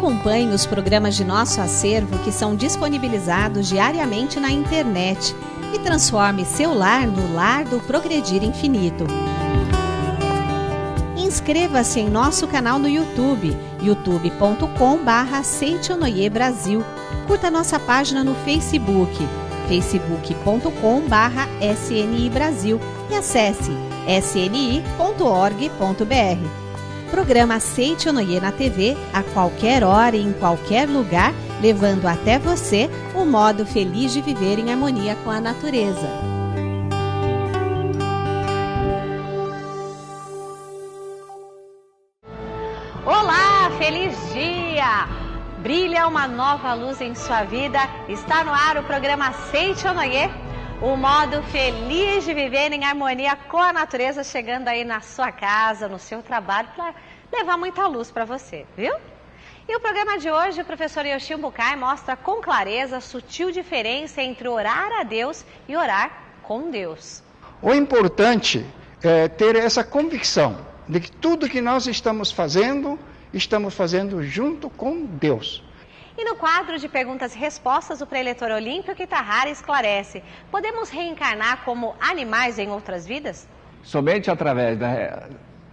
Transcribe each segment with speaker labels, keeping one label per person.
Speaker 1: Acompanhe os programas de nosso acervo que são disponibilizados diariamente na internet e transforme seu lar no lar do Progredir Infinito. Inscreva-se em nosso canal no YouTube, youtube.com/Seitonoi Brasil. Curta nossa página no Facebook, facebook.com/SNI Brasil e acesse sni.org.br. Programa Seitonoi na TV a qualquer hora e em qualquer lugar, levando até você o modo feliz de viver em harmonia com a natureza.
Speaker 2: Olá, feliz dia! Brilha uma nova luz em sua vida. Está no ar o programa Seitonoi, o modo feliz de viver em harmonia com a natureza, chegando aí na sua casa, no seu trabalho, para levar muita luz para você, viu? E o programa de hoje, o professor Yoshio Mukai mostra com clareza a sutil diferença entre orar a Deus e orar com Deus.
Speaker 3: O importante é ter essa convicção de que tudo que nós estamos fazendo junto com Deus.
Speaker 2: E no quadro de perguntas e respostas, o preletor Olímpio Kitahara esclarece: podemos reencarnar como animais em outras vidas?
Speaker 4: Somente através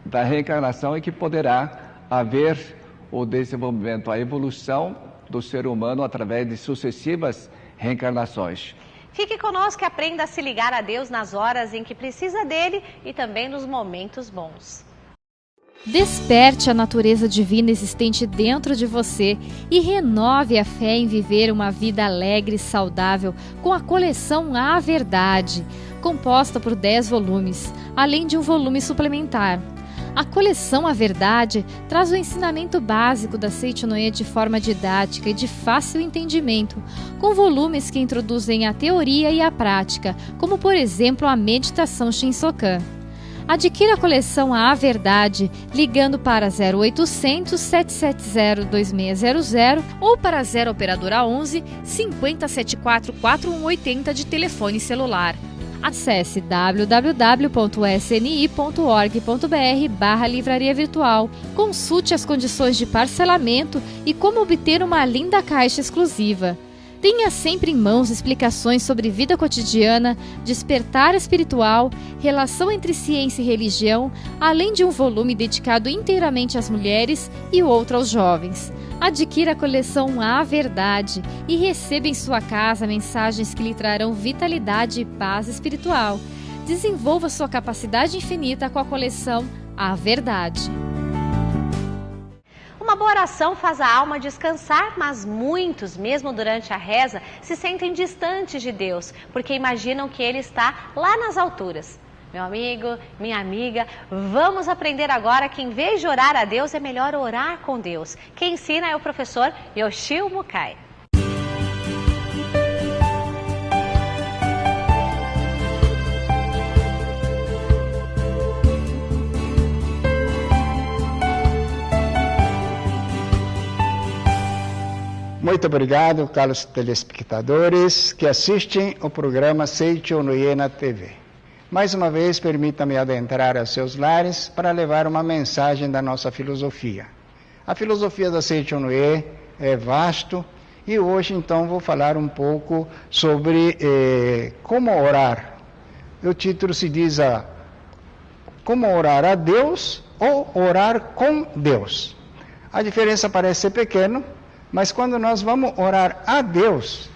Speaker 4: da reencarnação é que poderá haver o desenvolvimento, a evolução do ser humano através de sucessivas reencarnações.
Speaker 2: Fique conosco e aprenda a se ligar a Deus nas horas em que precisa dele e também nos momentos bons.
Speaker 5: Desperte a natureza divina existente dentro de você e renove a fé em viver uma vida alegre e saudável com a coleção A Verdade, composta por 10 volumes, além de um volume suplementar. A coleção A Verdade traz o ensinamento básico da Seitonoi de forma didática e de fácil entendimento, com volumes que introduzem a teoria e a prática, como por exemplo a meditação Shinsokan. Adquira a coleção A Verdade ligando para 0800 770 2600 ou para 0 operadora 11 5074 4180 de telefone celular. Acesse www.sni.org.br/livraria virtual. Consulte as condições de parcelamento e como obter uma linda caixa exclusiva. Tenha sempre em mãos explicações sobre vida cotidiana, despertar espiritual, relação entre ciência e religião, além de um volume dedicado inteiramente às mulheres e outro aos jovens. Adquira a coleção A Verdade e receba em sua casa mensagens que lhe trarão vitalidade e paz espiritual. Desenvolva sua capacidade infinita com a coleção A Verdade.
Speaker 2: Uma boa oração faz a alma descansar, mas muitos, mesmo durante a reza, se sentem distantes de Deus, porque imaginam que Ele está lá nas alturas. Meu amigo, minha amiga, vamos aprender agora que em vez de orar a Deus, é melhor orar com Deus. Quem ensina é o professor Yoshio Mukai.
Speaker 3: Muito obrigado, caros telespectadores que assistem o programa Seitonoi na TV. Mais uma vez, permita-me adentrar aos seus lares para levar uma mensagem da nossa filosofia. A filosofia da Seitonoi é vasto e hoje, então, vou falar um pouco sobre como orar. O título se diz como orar a Deus ou orar com Deus. A diferença parece ser pequena, mas quando nós vamos orar a Deus,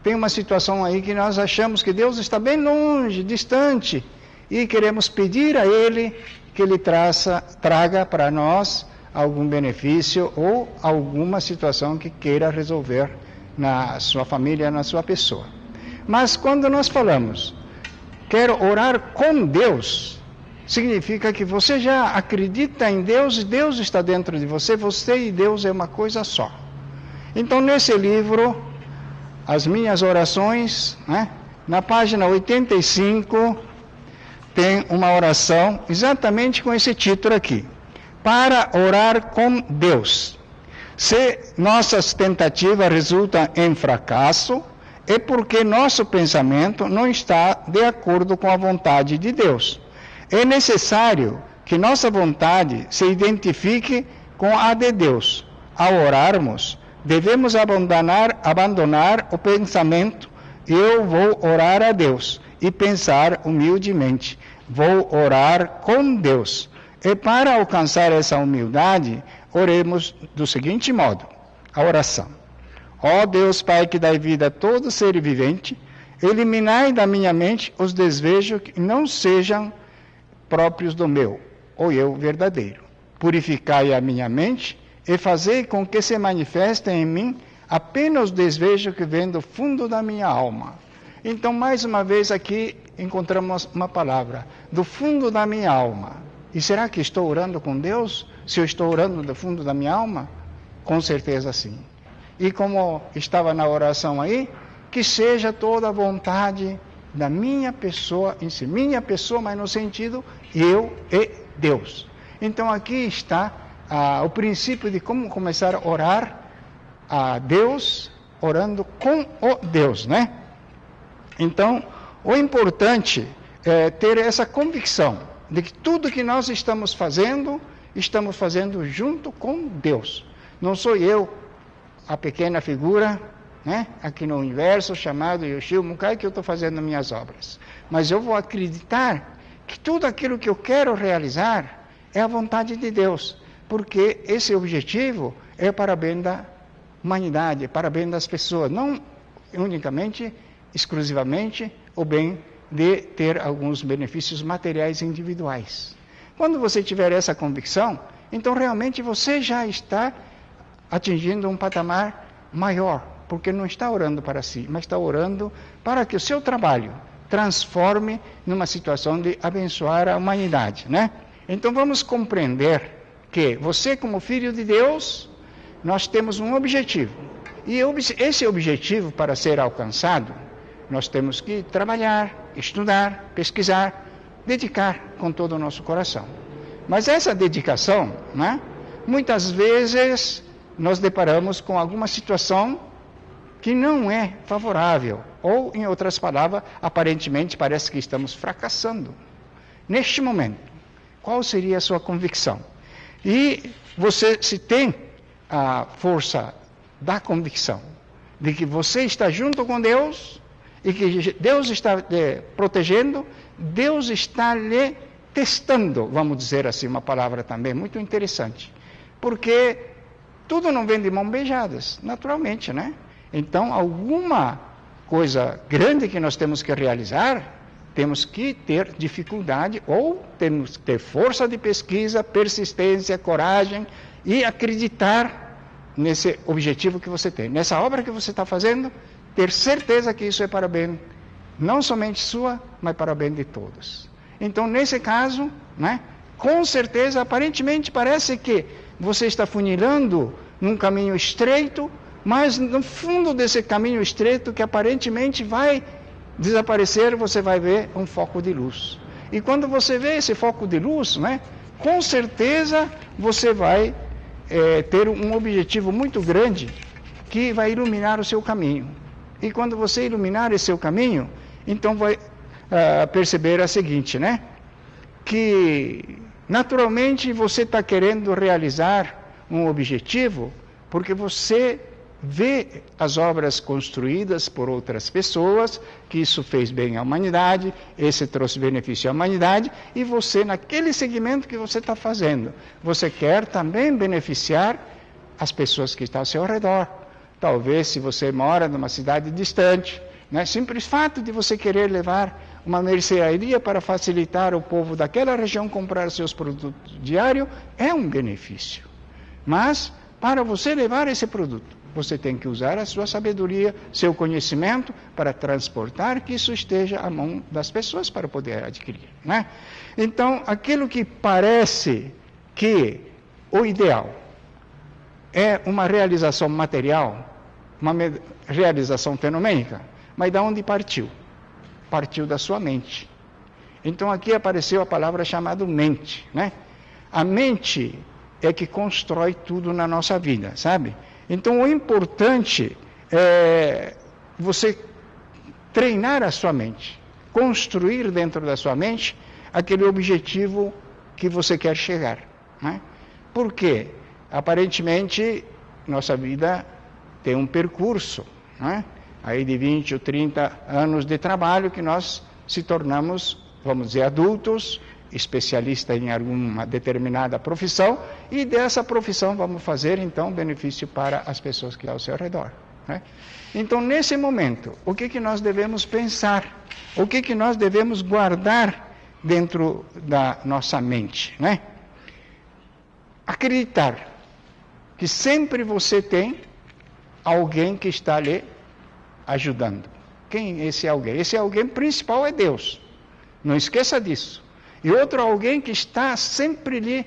Speaker 3: tem uma situação aí que nós achamos que Deus está bem longe, distante, e queremos pedir a Ele que Ele traga para nós algum benefício ou alguma situação que queira resolver na sua família, na sua pessoa. Mas quando nós falamos, quero orar com Deus, significa que você já acredita em Deus e Deus está dentro de você, você e Deus é uma coisa só. Então, nesse livro, As Minhas Orações, na página 85, tem uma oração exatamente com esse título aqui: para orar com Deus. Se nossas tentativas resultam em fracasso, é porque nosso pensamento não está de acordo com a vontade de Deus. É necessário que nossa vontade se identifique com a de Deus. ao orarmos, devemos abandonar o pensamento, eu vou orar a Deus, e pensar humildemente, vou orar com Deus. E para alcançar essa humildade, oremos do seguinte modo, a oração. Ó Deus Pai que dá vida a todo ser vivente, eliminai da minha mente os desejos que não sejam próprios do meu, ou eu verdadeiro. Purificai a minha mente e fazei com que se manifestem em mim apenas os desejos que vêm do fundo da minha alma. Então, mais uma vez aqui encontramos uma palavra, do fundo da minha alma. E será que estou orando com Deus? Se eu estou orando do fundo da minha alma? Com certeza sim. E como estava na oração aí, que seja toda a vontade da minha pessoa em si. Minha pessoa, mas no sentido eu e Deus. Então aqui está o princípio de como começar a orar a Deus, orando com o Deus, né? Então, o importante é ter essa convicção de que tudo que nós estamos fazendo junto com Deus. Não sou eu a pequena figura, né, aqui no universo chamado Yoshio Mukai, que eu estou fazendo minhas obras. Mas eu vou acreditar que tudo aquilo que eu quero realizar é a vontade de Deus, porque esse objetivo é para bem da humanidade, para bem das pessoas, não unicamente, exclusivamente, o bem de ter alguns benefícios materiais individuais. Quando você tiver essa convicção, então realmente você já está atingindo um patamar maior, porque não está orando para si, mas está orando para que o seu trabalho transforme numa situação de abençoar a humanidade, né? Então vamos compreender que você, como filho de Deus, nós temos um objetivo. E esse objetivo, para ser alcançado, nós temos que trabalhar, estudar, pesquisar, dedicar com todo o nosso coração. Mas essa dedicação, né, muitas vezes nós deparamos com alguma situação que não é favorável, ou, em outras palavras, aparentemente parece que estamos fracassando. Neste momento, qual seria a sua convicção? E você, se tem a força da convicção de que você está junto com Deus e que Deus está protegendo, Deus está lhe testando, vamos dizer assim, uma palavra também muito interessante, porque tudo não vem de mãos beijadas, naturalmente, né? Então, alguma coisa grande que nós temos que realizar, temos que ter dificuldade, ou temos que ter força de pesquisa, persistência, coragem e acreditar nesse objetivo que você tem, nessa obra que você está fazendo, ter certeza que isso é para bem, não somente sua, mas para bem de todos. Então, nesse caso, né, com certeza, aparentemente parece que você está funilando num caminho estreito, mas no fundo desse caminho estreito, que aparentemente vai desaparecer, você vai ver um foco de luz. E quando você vê esse foco de luz, né, com certeza você vai ter um objetivo muito grande que vai iluminar o seu caminho. E quando você iluminar esse seu caminho, então vai perceber a seguinte, né? Que naturalmente você está querendo realizar um objetivo porque você vê as obras construídas por outras pessoas, que isso fez bem à humanidade, esse trouxe benefício à humanidade, e você, naquele segmento que você está fazendo, você quer também beneficiar as pessoas que estão ao seu redor. Talvez, se você mora numa cidade distante, né, simples fato de você querer levar uma mercearia para facilitar o povo daquela região comprar seus produtos diários, é um benefício. Mas, para você levar esse produto, você tem que usar a sua sabedoria, seu conhecimento, para transportar que isso esteja à mão das pessoas para poder adquirir, né? Então, aquilo que parece que o ideal é uma realização material, uma realização fenomênica, mas de onde partiu? Partiu da sua mente. Então, aqui apareceu a palavra chamada mente, né? A mente é que constrói tudo na nossa vida, sabe? Então, o importante é você treinar a sua mente, construir dentro da sua mente aquele objetivo que você quer chegar, né? Porque, aparentemente, nossa vida tem um percurso, né? Aí de 20 ou 30 anos de trabalho que nós se tornamos, vamos dizer, adultos, especialistas em alguma determinada profissão, e dessa profissão vamos fazer, então, benefício para as pessoas que estão ao seu redor, né? Então, nesse momento, o que nós devemos pensar? O que nós devemos guardar dentro da nossa mente, né? Acreditar que sempre você tem alguém que está lhe ajudando. Quem é esse alguém? Esse alguém principal é Deus. Não esqueça disso. E outro alguém que está sempre lhe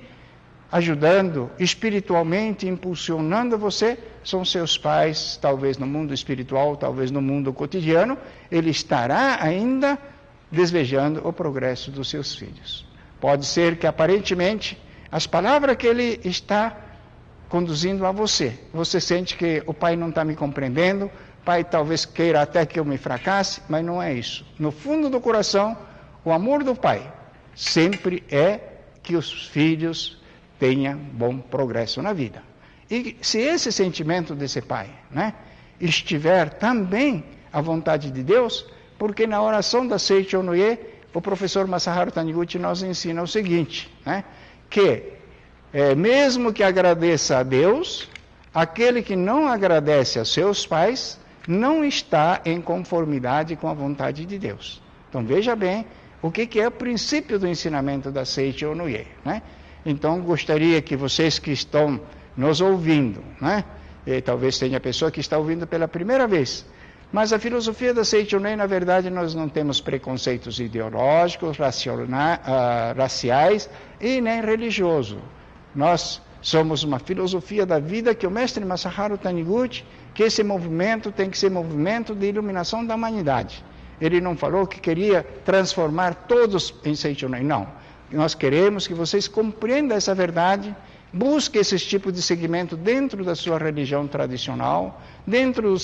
Speaker 3: ajudando, espiritualmente, impulsionando você, são seus pais, talvez no mundo espiritual, talvez no mundo cotidiano, ele estará ainda desejando o progresso dos seus filhos. Pode ser que aparentemente as palavras que ele está conduzindo a você, você sente que o pai não está me compreendendo, o pai talvez queira até que eu me fracasse, mas não é isso. No fundo do coração, o amor do pai sempre é que os filhos tenham bom progresso na vida. E se esse sentimento desse pai, né, estiver também à vontade de Deus, porque na oração da Seicho Noye, o professor Masaharu Taniguchi nos ensina o seguinte, né, que mesmo que agradeça a Deus, aquele que não agradece a seus pais, não está em conformidade com a vontade de Deus. Então veja bem o que é o princípio do ensinamento da Seicho Noye, né? Então gostaria que vocês que estão nos ouvindo, né, e talvez tenha pessoa que está ouvindo pela primeira vez, mas a filosofia da Seicho Noye, na verdade, nós não temos preconceitos ideológicos, raciais e nem religiosos. Nós somos uma filosofia da vida que o mestre Masaharu Taniguchi, que esse movimento tem que ser movimento de iluminação da humanidade. Ele não falou que queria transformar todos em Seicho Noye, não. Nós queremos que vocês compreendam essa verdade, busquem esse tipo de segmento dentro da sua religião tradicional, dentro do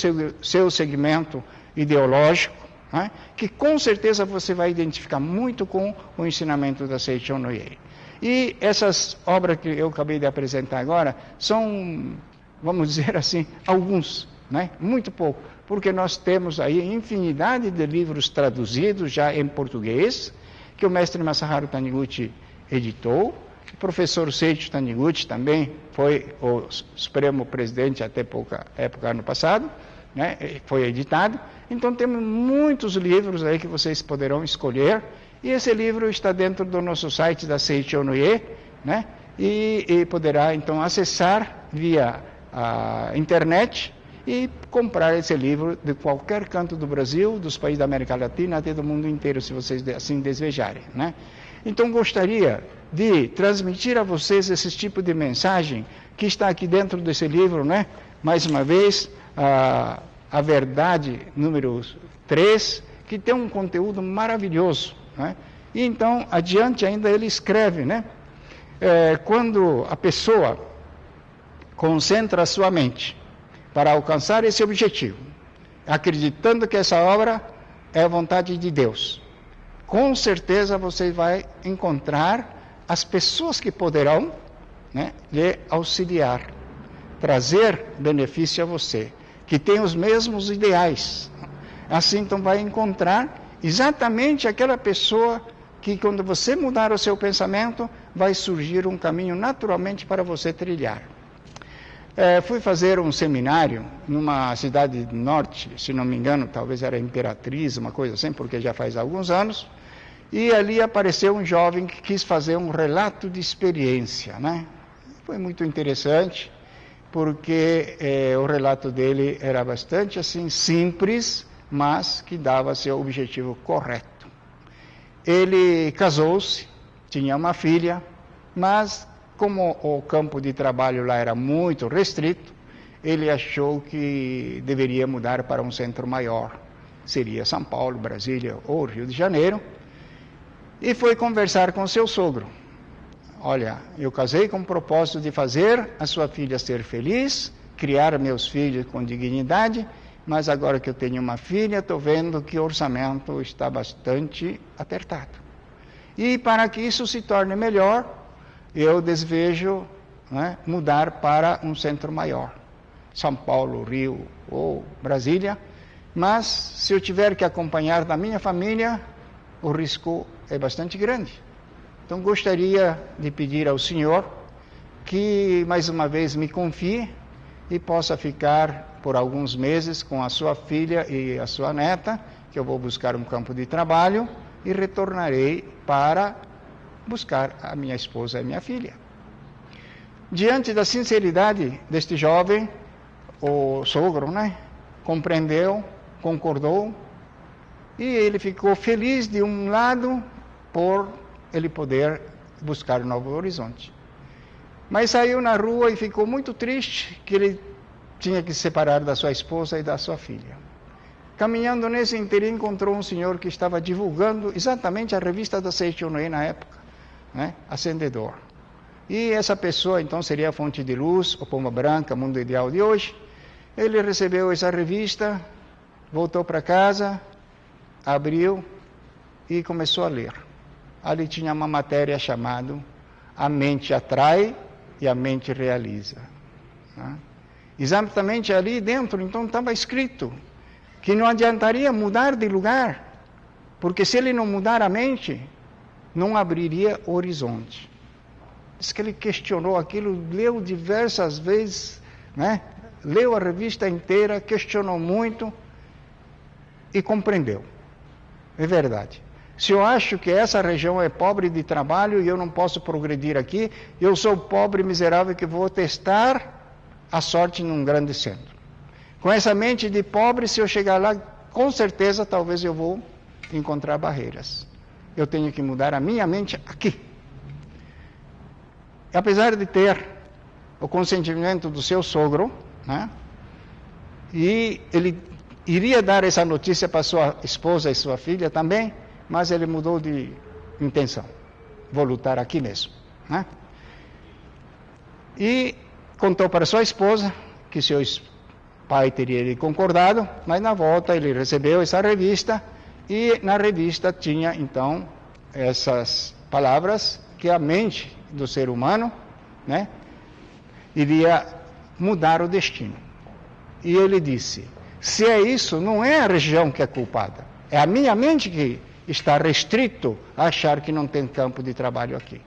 Speaker 3: seu segmento ideológico, né, que com certeza você vai identificar muito com o ensinamento da Seicho Noye. E essas obras que eu acabei de apresentar agora são, vamos dizer assim, alguns, né? Muito pouco, porque nós temos aí infinidade de livros traduzidos já em português, que o mestre Masaharu Taniguchi editou. O professor Seicho Taniguchi também foi o supremo presidente até pouca época, ano passado, né? Foi editado. Então temos muitos livros aí que vocês poderão escolher. E esse livro está dentro do nosso site da Seicho Noye, né? E poderá então acessar via a internet e comprar esse livro de qualquer canto do Brasil, dos países da América Latina, até do mundo inteiro, se vocês assim desejarem, né? Então gostaria de transmitir a vocês esse tipo de mensagem que está aqui dentro desse livro, né? Mais uma vez, a verdade número 3, que tem um conteúdo maravilhoso, né? E então, adiante ainda ele escreve, né? Quando a pessoa concentra a sua mente para alcançar esse objetivo, acreditando que essa obra é a vontade de Deus, com certeza você vai encontrar as pessoas que poderão, né, lhe auxiliar, trazer benefício a você, que tem os mesmos ideais. Assim, então, vai encontrar exatamente aquela pessoa que, quando você mudar o seu pensamento, vai surgir um caminho naturalmente para você trilhar. Fui fazer um seminário numa cidade do norte, se não me engano, talvez era Imperatriz, uma coisa assim, porque já faz alguns anos, e ali apareceu um jovem que quis fazer um relato de experiência, né? Foi muito interessante, porque o relato dele era bastante assim simples, mas que dava seu objetivo correto. Ele casou-se, tinha uma filha, mas como o campo de trabalho lá era muito restrito, ele achou que deveria mudar para um centro maior. Seria São Paulo, Brasília ou Rio de Janeiro. E foi conversar com seu sogro. Olha, eu casei com o propósito de fazer a sua filha ser feliz, criar meus filhos com dignidade, mas agora que eu tenho uma filha, estou vendo que o orçamento está bastante apertado. E para que isso se torne melhor, eu desejo, né, mudar para um centro maior. São Paulo, Rio ou Brasília, mas se eu tiver que acompanhar da minha família, o risco é bastante grande. Então gostaria de pedir ao senhor que mais uma vez me confie e possa ficar por alguns meses com a sua filha e a sua neta, que eu vou buscar um campo de trabalho e retornarei para buscar a minha esposa e a minha filha. Diante da sinceridade deste jovem, o sogro, compreendeu, concordou, e ele ficou feliz de um lado por ele poder buscar um novo horizonte. Mas saiu na rua e ficou muito triste que ele tinha que se separar da sua esposa e da sua filha. Caminhando nesse interim, encontrou um senhor que estava divulgando exatamente a revista da Seiichi Onoe na época, Acendedor. E essa pessoa, então, seria a Fonte de Luz, o Pomba Branca, Mundo Ideal de hoje. Ele recebeu essa revista, voltou para casa, abriu e começou a ler. Ali tinha uma matéria chamada A Mente Atrai e a Mente Realiza. Exatamente ali dentro, então, estava escrito que não adiantaria mudar de lugar, porque se ele não mudar a mente, não abriria horizonte. Diz que ele questionou aquilo, leu diversas vezes, leu a revista inteira, questionou muito e compreendeu. É verdade. Se eu acho que essa região é pobre de trabalho e eu não posso progredir aqui, eu sou pobre miserável que vou testar a sorte num grande centro. Com essa mente de pobre, se eu chegar lá, com certeza, talvez eu vou encontrar barreiras. Eu tenho que mudar a minha mente aqui. E apesar de ter o consentimento do seu sogro, e ele iria dar essa notícia para sua esposa e sua filha também, mas ele mudou de intenção. Vou lutar aqui mesmo. E contou para sua esposa que seu pai teria concordado, mas na volta ele recebeu essa revista e na revista tinha então essas palavras que a mente do ser humano, iria mudar o destino. E ele disse: se é isso, não é a região que é culpada, é a minha mente que está restrito a achar que não tem campo de trabalho aqui.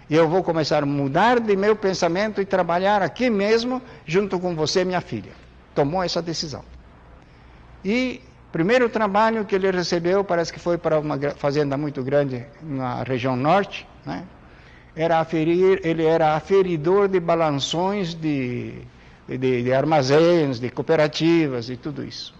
Speaker 3: E eu vou começar a mudar de meu pensamento e trabalhar aqui mesmo, junto com você, minha filha. Tomou essa decisão. E o primeiro trabalho que ele recebeu, parece que foi para uma fazenda muito grande na região norte, ele era aferidor de balanções de armazéns, de cooperativas e tudo isso.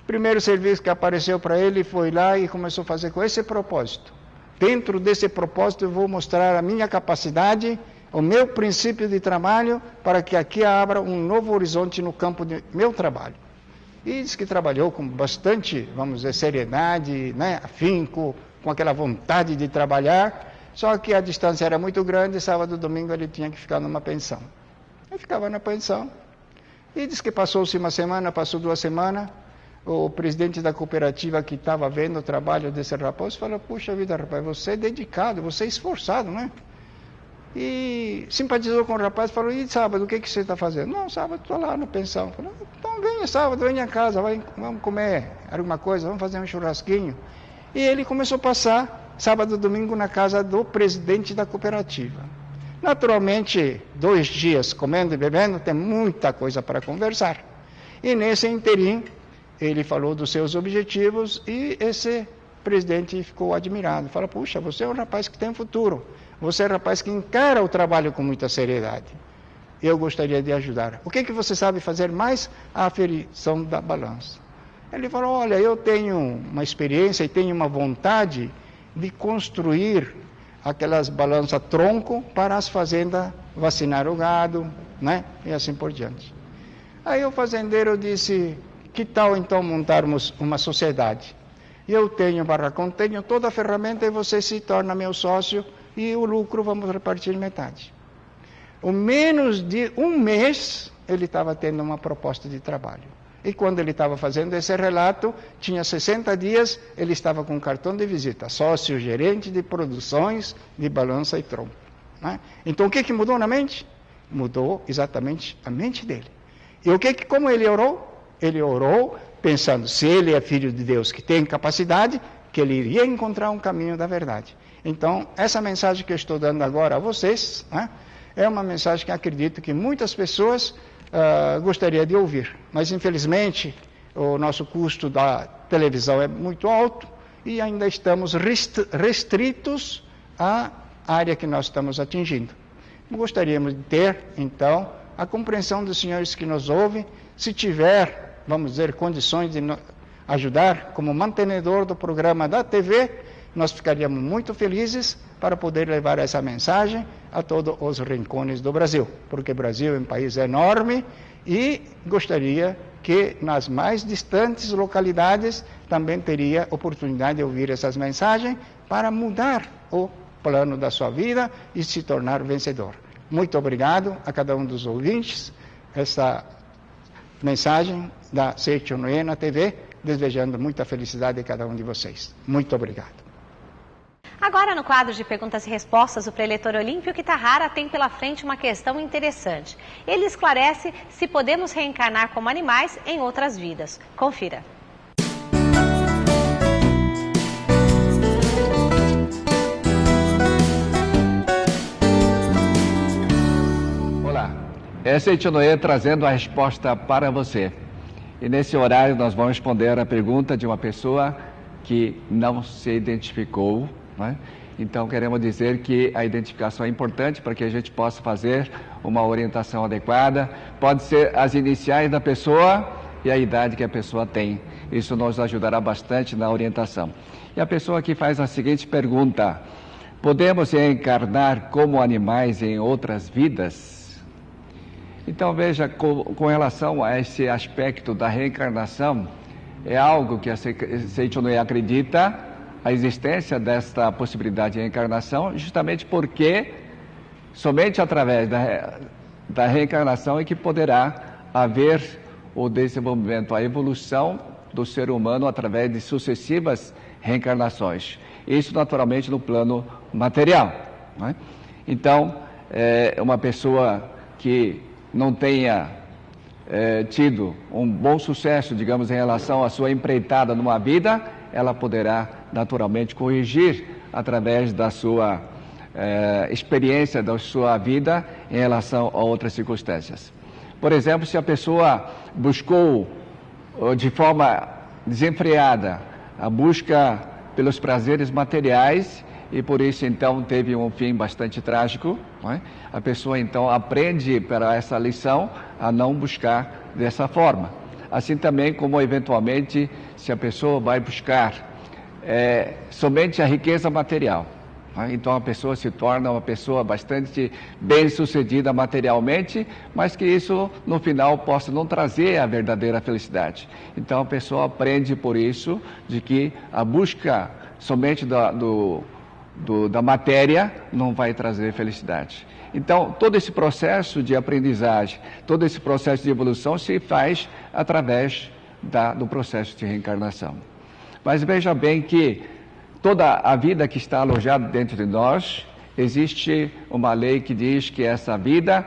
Speaker 3: O primeiro serviço que apareceu para ele foi lá e começou a fazer com esse propósito. Dentro desse propósito eu vou mostrar a minha capacidade, o meu princípio de trabalho, para que aqui abra um novo horizonte no campo de meu trabalho. E diz que trabalhou com bastante, vamos dizer, seriedade, afinco, com aquela vontade de trabalhar, só que a distância era muito grande, sábado e domingo ele tinha que ficar numa pensão. Ele ficava na pensão, e diz que passou-se uma semana, passou 2 semanas, o presidente da cooperativa que estava vendo o trabalho desse rapaz falou: puxa vida, rapaz, você é dedicado, você é esforçado, E simpatizou com o rapaz, falou: e sábado, o que você está fazendo? Não, sábado estou lá na pensão. Falou: então venha sábado, venha a casa, vamos comer alguma coisa, vamos fazer um churrasquinho. E ele começou a passar sábado e domingo na casa do presidente da cooperativa. Naturalmente, 2 dias comendo e bebendo, tem muita coisa para conversar. E nesse interim, ele falou dos seus objetivos e esse presidente ficou admirado. Fala: puxa, você é um rapaz que tem futuro. Você é um rapaz que encara o trabalho com muita seriedade. Eu gostaria de ajudar. O que você sabe fazer mais? A aferição da balança. Ele falou: olha, eu tenho uma experiência e tenho uma vontade de construir aquelas balanças tronco para as fazendas vacinar o gado, e assim por diante. Aí o fazendeiro disse: que tal então montarmos uma sociedade? Eu tenho barracão, tenho toda a ferramenta e você se torna meu sócio e o lucro vamos repartir metade. Em menos de 1 mês, ele estava tendo uma proposta de trabalho. E quando ele estava fazendo esse relato, tinha 60 dias, ele estava com cartão de visita, sócio gerente de produções de balança e tronco. Então o que mudou na mente? Mudou exatamente a mente dele. E como ele orou? Ele orou pensando, se ele é filho de Deus que tem capacidade, que ele iria encontrar um caminho da verdade. Então, essa mensagem que eu estou dando agora a vocês, né, é uma mensagem que acredito que muitas pessoas gostariam de ouvir. Mas, infelizmente, o nosso custo da televisão é muito alto e ainda estamos restritos à área que nós estamos atingindo. Gostaríamos de ter, então, a compreensão dos senhores que nos ouvem, se tiver, vamos dizer, condições de ajudar como mantenedor do programa da TV, nós ficaríamos muito felizes para poder levar essa mensagem a todos os rincones do Brasil, porque o Brasil é um país enorme e gostaria que nas mais distantes localidades também teria oportunidade de ouvir essas mensagens para mudar o plano da sua vida e se tornar vencedor. Muito obrigado a cada um dos ouvintes, essa mensagem da Seicho Noye na TV, desejando muita felicidade a cada um de vocês. Muito obrigado.
Speaker 2: Agora, no quadro de perguntas e respostas, o preletor Olímpio Kitahara tem pela frente uma questão interessante. Ele esclarece se podemos reencarnar como animais em outras vidas. Confira.
Speaker 4: Olá, é Seicho Noye trazendo a resposta para você. E nesse horário nós vamos responder a pergunta de uma pessoa que não se identificou. Né? Então queremos dizer que a identificação é importante para que a gente possa fazer uma orientação adequada. Pode ser as iniciais da pessoa e a idade que a pessoa tem. Isso nos ajudará bastante na orientação. E a pessoa que faz a seguinte pergunta: podemos reencarnar como animais em outras vidas? Então veja, com relação a esse aspecto da reencarnação, é algo que a Seicho Noye acredita a existência desta possibilidade de reencarnação, justamente porque somente através da reencarnação é que poderá haver o desenvolvimento, a evolução do ser humano através de sucessivas reencarnações. Isso naturalmente no plano material. Né? Então, uma pessoa que não tenha tido um bom sucesso, digamos, em relação à sua empreitada numa vida, ela poderá naturalmente corrigir através da sua experiência, da sua vida em relação a outras circunstâncias. Por exemplo, se a pessoa buscou de forma desenfreada a busca pelos prazeres materiais e por isso então teve um fim bastante trágico, não é? A pessoa então aprende para essa lição a não buscar dessa forma. Assim também como eventualmente se a pessoa vai buscar somente a riqueza material, né? Então a pessoa se torna uma pessoa bastante bem sucedida materialmente, mas que isso no final possa não trazer a verdadeira felicidade. Então a pessoa aprende por isso de que a busca somente da matéria não vai trazer felicidade. Então, todo esse processo de aprendizagem, todo esse processo de evolução se faz através do processo de reencarnação. Mas veja bem que toda a vida que está alojada dentro de nós, existe uma lei que diz que essa vida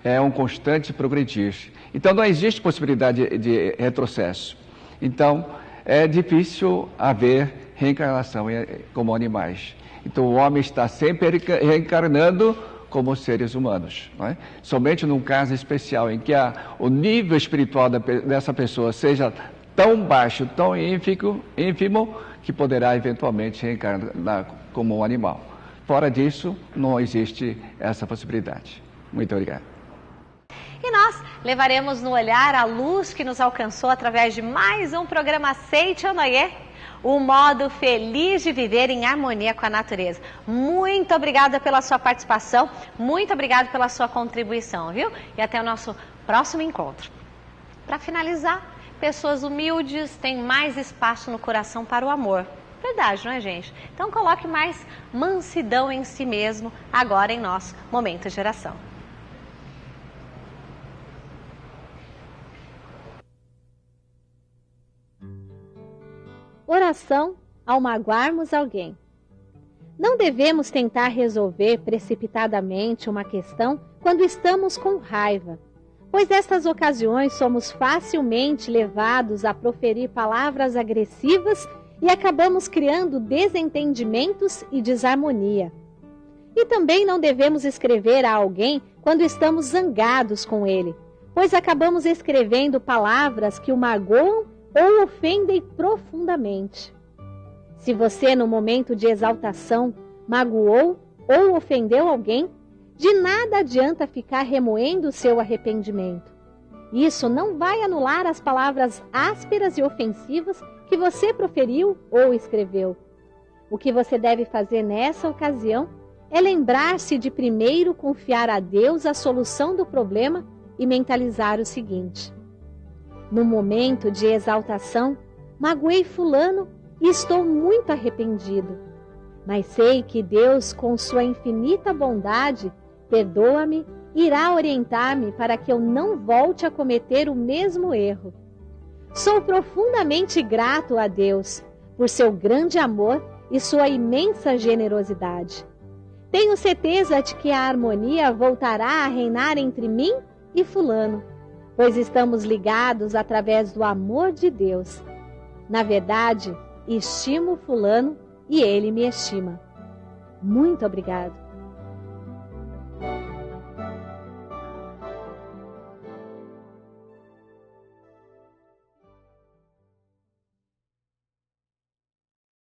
Speaker 4: é um constante progredir. Então, não existe possibilidade de retrocesso. Então, é difícil haver reencarnação como animais. Então, o homem está sempre reencarnando como seres humanos. Não é? Somente num caso especial em que o nível espiritual dessa pessoa seja tão baixo, tão ínfimo, que poderá eventualmente reencarnar como um animal. Fora disso, não existe essa possibilidade. Muito obrigado.
Speaker 2: E nós levaremos no olhar a luz que nos alcançou através de mais um programa Seicho Noye, o modo feliz de viver em harmonia com a natureza. Muito obrigada pela sua participação, muito obrigada pela sua contribuição, viu? E até o nosso próximo encontro. Para finalizar, pessoas humildes têm mais espaço no coração para o amor. Verdade, não é, gente? Então coloque mais mansidão em si mesmo agora em nosso momento de oração.
Speaker 1: Oração ao magoarmos alguém. Não devemos tentar resolver precipitadamente uma questão quando estamos com raiva. pois nestas ocasiões somos facilmente levados a proferir palavras agressivas e acabamos criando desentendimentos e desarmonia. E também não devemos escrever a alguém quando estamos zangados com ele, pois acabamos escrevendo palavras que o magoam ou ofendem profundamente. Se você, no momento de exaltação, magoou ou ofendeu alguém, de nada adianta ficar remoendo o seu arrependimento. Isso não vai anular as palavras ásperas e ofensivas que você proferiu ou escreveu. O que você deve fazer nessa ocasião é lembrar-se de primeiro confiar a Deus a solução do problema e mentalizar o seguinte: no momento de exaltação, magoei fulano e estou muito arrependido. Mas sei que Deus, com sua infinita bondade, perdoa-me e irá orientar-me para que eu não volte a cometer o mesmo erro. Sou profundamente grato a Deus por seu grande amor e sua imensa generosidade. Tenho certeza de que a harmonia voltará a reinar entre mim e fulano, pois estamos ligados através do amor de Deus. Na verdade, estimo fulano e ele me estima. Muito obrigado.